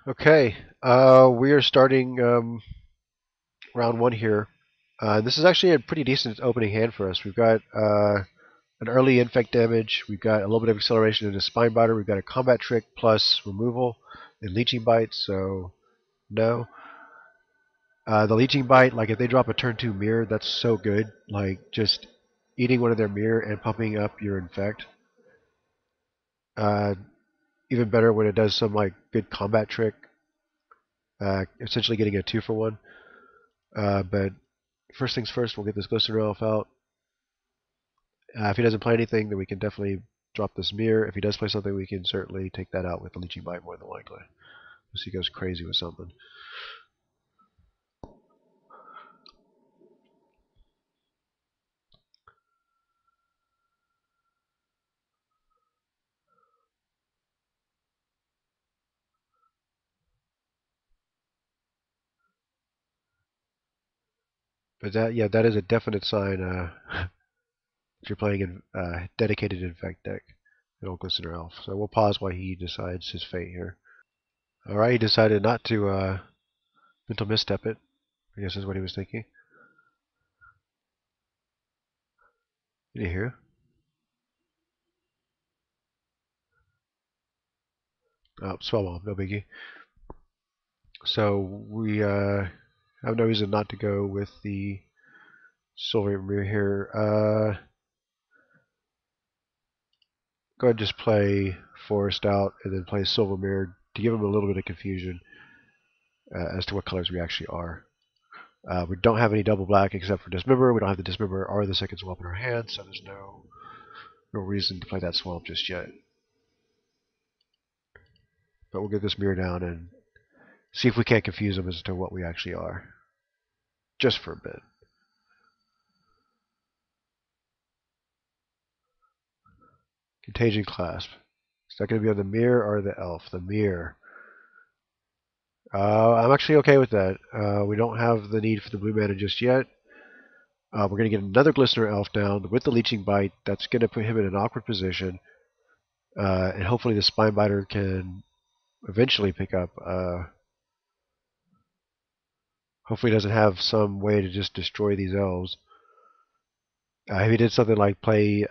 Okay, we are starting round one here. This is actually a pretty decent opening hand for us. We've got an early infect damage. We've got a little bit of acceleration into spine biter. We've got a combat trick plus removal and leeching bite. So no, the leeching bite. Like if they drop a turn two mirror, that's so good. Like just eating one of their mirror and pumping up your infect. Uh, Even better when it does some like good combat trick. Essentially getting a 2-for-1. But first things first, we'll get this Glistener Elf out. If he doesn't play anything, then we can definitely drop this mirror. If he does play something, we can certainly take that out with the Leeching Bite more than likely. Unless he goes crazy with something. But that, yeah, that is a definite sign that you're playing a dedicated Infect deck, an old Glistener Elf. So we'll pause while he decides his fate here. Alright, he decided not to mental misstep it, I guess is what he was thinking. Did you hear? Oh, Spellbomb, no biggie. So we have no reason not to go with the Silver Mirror here. Go ahead and just play Forest out and then play Silver Mirror to give him a little bit of confusion as to what colors we actually are. We don't have any double black except for Dismember. We don't have the Dismember or the second swamp in our hand, so there's no reason to play that swamp just yet. But we'll get this mirror down and see if we can't confuse them as to what we actually are. Just for a bit. Contagion Clasp. Is that going to be on the mirror or the elf? The mirror. I'm actually okay with that. We don't have the need for the blue mana just yet. We're going to get another Glistener Elf down with the Leeching Bite. That's going to put him in an awkward position. And hopefully the Spine Biter can eventually pick up. Hopefully he doesn't have some way to just destroy these elves. If he did something like play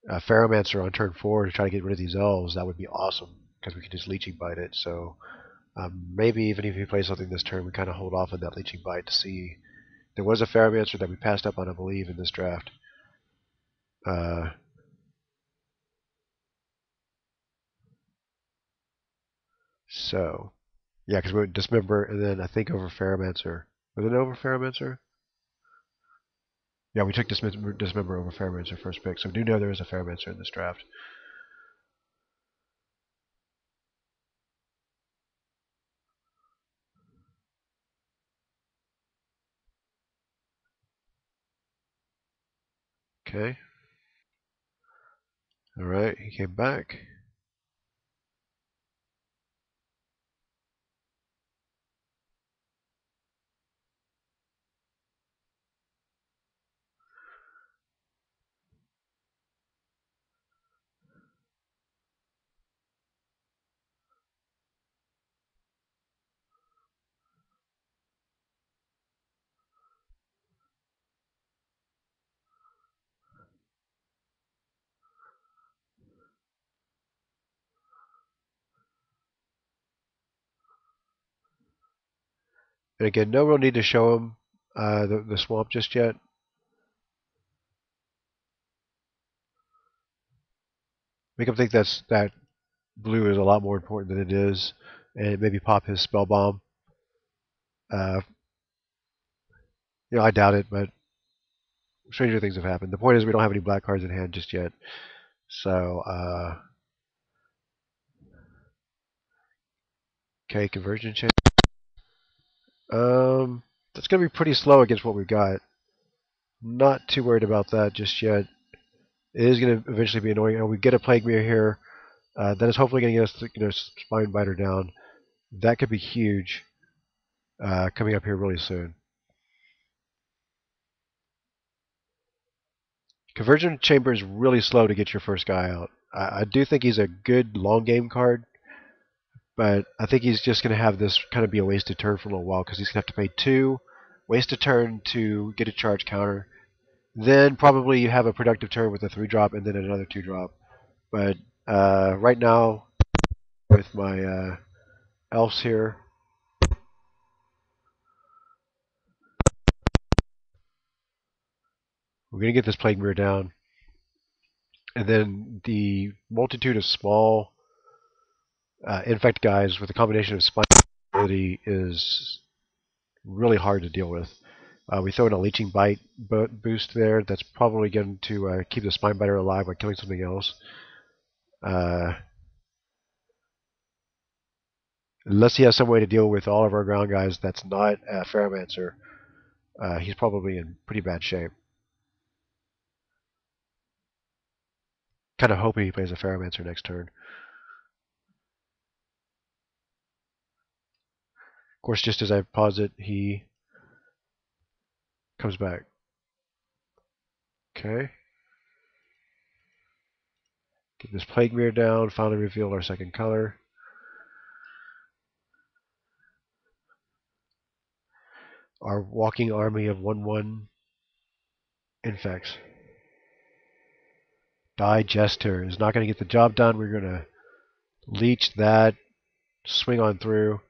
Ferromancer on turn 4 to try to get rid of these elves, that would be awesome. Because we can just Leeching Bite it. So maybe even if he plays something this turn, we kind of hold off on that Leeching Bite to see. There was a Ferromancer that we passed up on, I believe, in this draft. So, yeah, because we went Dismember and then I think over Ferromancer. Was it over Ferromancer? Yeah, we took Dismember over Ferromancer first pick, so we do know there is a Ferromancer in this draft. Okay. Alright, he came back. And again, no real need to show him the swamp just yet. Make him think that blue is a lot more important than it is, and maybe pop his spell bomb. Uh, I doubt it, but stranger things have happened. The point is we don't have any black cards in hand just yet. So, okay, conversion chain. That's going to be pretty slow against what we've got. Not too worried about that just yet. It is going to eventually be annoying. We get a Plague Mirror here. That is hopefully going to get us Spine Biter down. That could be huge coming up here really soon. Convergent Chamber is really slow to get your first guy out. I do think he's a good long game card, but I think he's just going to have this kind of be a wasted turn for a little while because he's going to have to pay 2, waste a turn to get a charge counter. Then probably you have a productive turn with a 3-drop and then another 2-drop. But right now, with my elves here, we're going to get this Plague Mirror down. And then the multitude of small infect guys with a combination of spine ability is really hard to deal with. We throw in a leeching bite boost there. That's probably going to keep the spine biter alive by killing something else. Uh, Unless he has some way to deal with all of our ground guys that's not a Ferromancer, he's probably in pretty bad shape. Kind of hoping he plays a Ferromancer next turn. Of course, just as I pause it, he comes back. Okay. Get this Plague Mirror down. Finally reveal our second color. Our walking army of 1/1 infects. Digester is not going to get the job done. We're going to leech that, swing on through.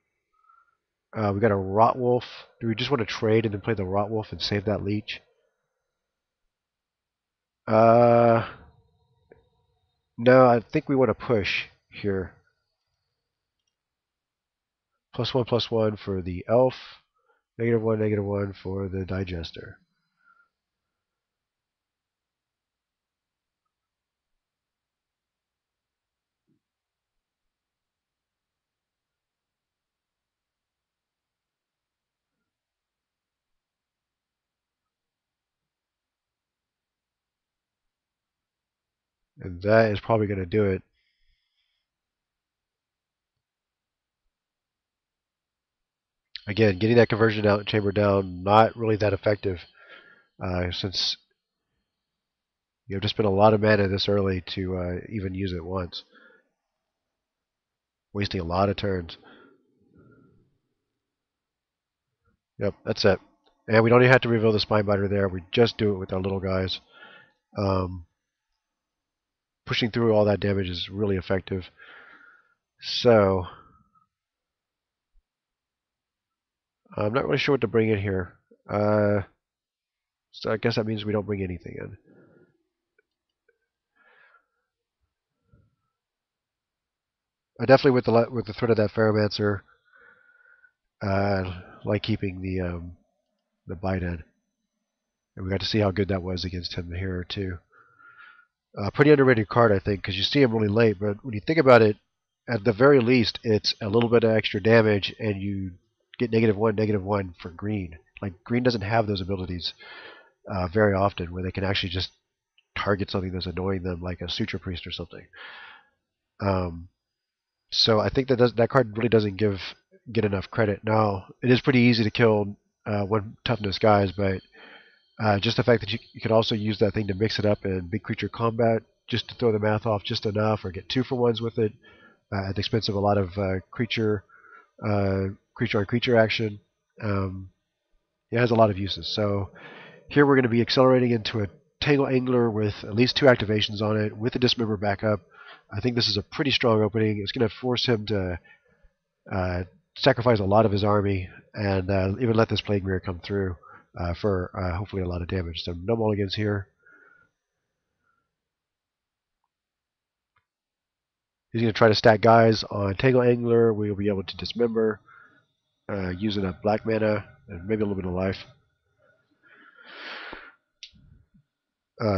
We got a Rotwolf. Do we just want to trade and then play the Rotwolf and save that leech? No, I think we want to push here. +1/+1 for the elf. -1, -1 for the digester. And that is probably going to do it. Again, getting that conversion out chamber down, not really that effective, since you have to spend a lot of mana this early to even use it once. Wasting a lot of turns. Yep, that's it. And we don't even have to reveal the Spinebiter there. We just do it with our little guys. Pushing through all that damage is really effective. So, I'm not really sure what to bring in here. So I guess that means we don't bring anything in. I definitely, with the threat of that Ferromancer, like keeping the bite in. And we got to see how good that was against him here too. Pretty underrated card, I think, because you see him really late. But when you think about it, at the very least, it's a little bit of extra damage, and you get -1, -1 for green. Like green doesn't have those abilities very often, where they can actually just target something that's annoying them, like a Suture Priest or something. So I think that card really doesn't get enough credit. Now it is pretty easy to kill 1 toughness guys, but just the fact that you could also use that thing to mix it up in big creature combat, just to throw the math off just enough, or get 2-for-1s with it at the expense of a lot of creature on creature action. It has a lot of uses. So here we're going to be accelerating into a Tangle Angler with at least 2 activations on it, with a Dismember backup. I think this is a pretty strong opening. It's going to force him to sacrifice a lot of his army and even let this Plague Mirror come through for hopefully a lot of damage. So no mulligans here. He's going to try to stack guys on Tangle Angler. We'll be able to Dismember using a black mana and maybe a little bit of life.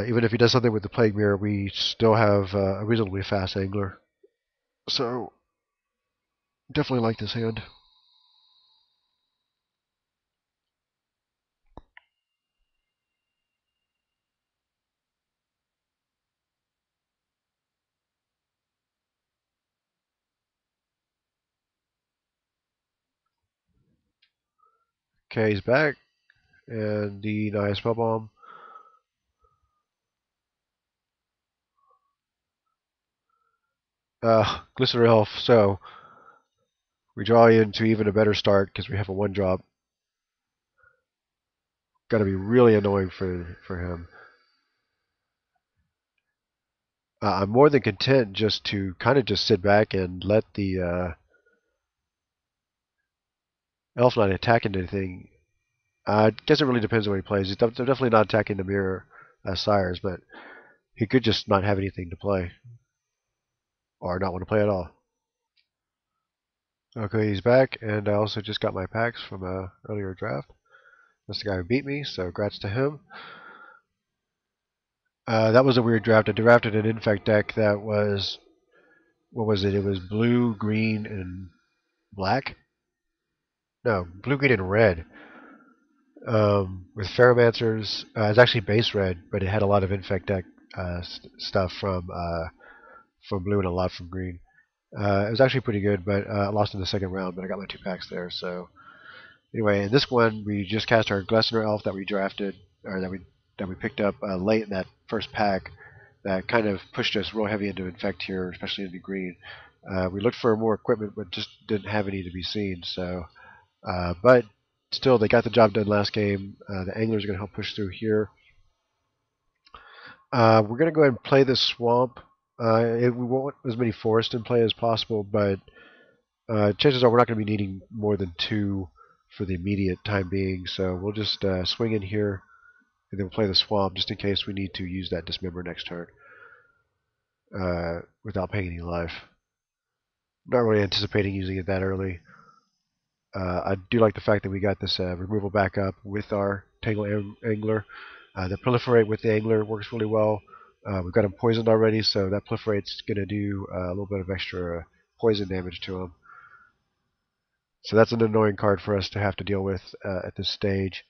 Even if he does something with the Plague Mirror, we still have a reasonably fast Angler. So, definitely like this hand. Okay, he's back. And the Naya Spellbomb. Glistener Elf, so we draw into even a better start because we have a 1-drop. Got to be really annoying for him. I'm more than content just to kind of just sit back and let the Elf not attack into anything. I guess it really depends on what he plays. He's definitely not attacking the mirror sires, but he could just not have anything to play or not want to play at all. Okay, he's back, and I also just got my packs from a earlier draft. That's the guy who beat me, so congrats to him. That was a weird draft. I drafted an infect deck that was, what was it? It was blue, green, and black? No, blue, green, and red. With Ferromancers. It's actually base red, but it had a lot of infect deck stuff from blue and a lot from green. It was actually pretty good, but I lost in the second round, but I got my 2 packs there, so anyway, in this one, we just cast our Glessner Elf that we drafted, or that we picked up late in that first pack. That kind of pushed us real heavy into Infect here, especially into green. We looked for more equipment, but just didn't have any to be seen. So, but still, they got the job done last game. The Anglers are going to help push through here. We're going to go ahead and play this Swamp. We want as many forests in play as possible, but chances are we're not going to be needing more than 2 for the immediate time being, so we'll just swing in here, and then we'll play the Swamp just in case we need to use that Dismember next turn without paying any life. Not really anticipating using it that early. I do like the fact that we got this removal backup with our Tangle Angler. The Proliferate with the Angler works really well. We've got him poisoned already, so that Proliferate's going to do a little bit of extra poison damage to him. So that's an annoying card for us to have to deal with at this stage.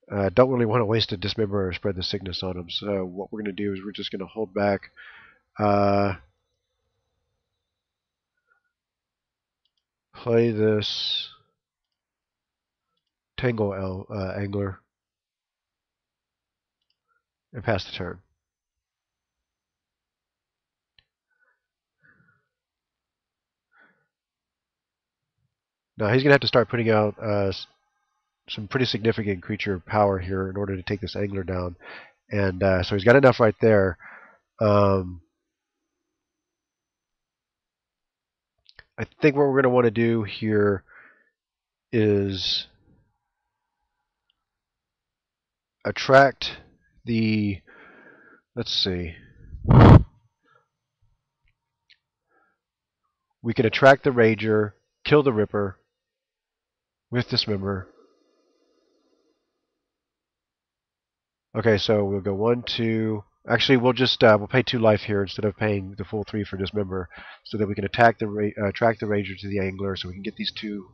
Don't really want to waste a Dismember or spread the sickness on him. So what we're going to do is we're just going to hold back. Play this Tangle Angler and pass the turn. Now he's going to have to start putting out some pretty significant creature power here in order to take this Angler down. And so he's got enough right there. I think what we're going to want to do here is attract the, let's see, we can attract the Rager, kill the Ripper with Dismember. Okay, so we'll go 1, 2. Actually, we'll just we'll pay 2 life here instead of paying the full 3 for Dismember, so that we can attract the Rager to the Angler, so we can get these 2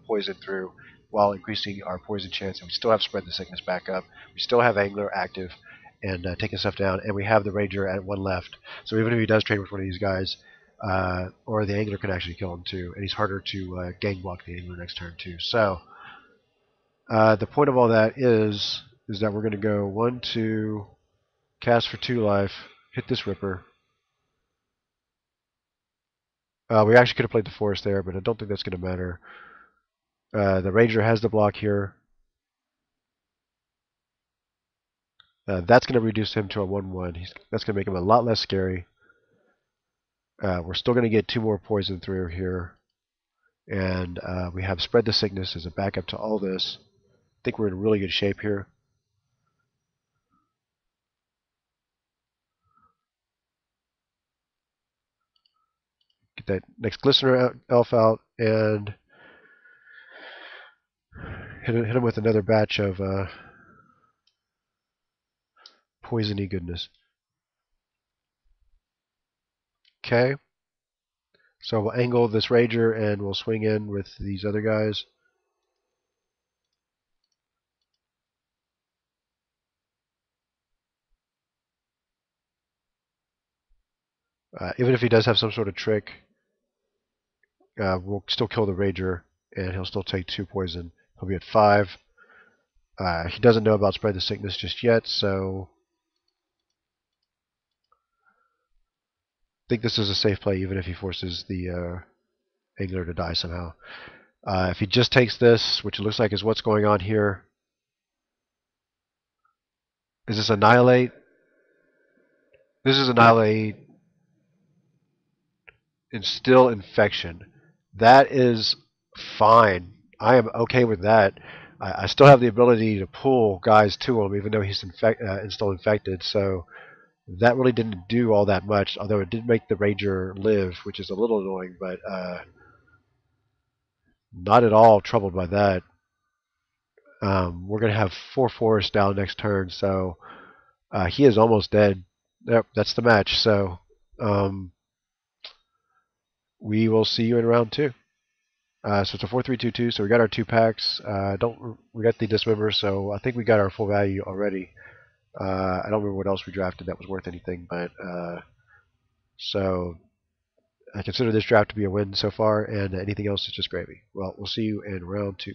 poison through while increasing our poison chance. And we still have Spread the Sickness back up. We still have Angler active and taking stuff down, and we have the Rager at 1 left. So even if he does trade with one of these guys, or the Angler can actually kill him too, and he's harder to gang block the Angler next turn too. So the point of all that is that we're going to go 1, 2, cast for 2 life, hit this Ripper. We actually could have played the Forest there, but I don't think that's going to matter. The Ranger has the block here. That's going to reduce him to a 1/1. That's going to make him a lot less scary. We're still going to get 2 more poison through here. And we have Spread the Sickness as a backup to all this. I think we're in really good shape here. Get that next Glistener Elf out and hit him with another batch of poisony goodness. Okay. So we'll angle this Rager and we'll swing in with these other guys. Even if he does have some sort of trick, we'll still kill the Rager and he'll still take 2 poison. He'll be at 5. He doesn't know about Spread the Sickness just yet, so think this is a safe play, even if he forces the angler to die somehow. If he just takes this, which it looks like is what's going on here, is this annihilate? This is annihilate and still infection. That is fine. I am okay with that. I still have the ability to pull guys to him, even though he's still infected. So that really didn't do all that much, although it did make the Ranger live, which is a little annoying, but not at all troubled by that. We're going to have 4 forests down next turn, so he is almost dead. Yep, that's the match. So we will see you in round 2. So it's a 4-3-2-2. So we got our 2 packs. We got the dismember, so I think we got our full value already. I don't remember what else we drafted that was worth anything, but so I consider this draft to be a win so far, and anything else is just gravy. Well, we'll see you in round 2.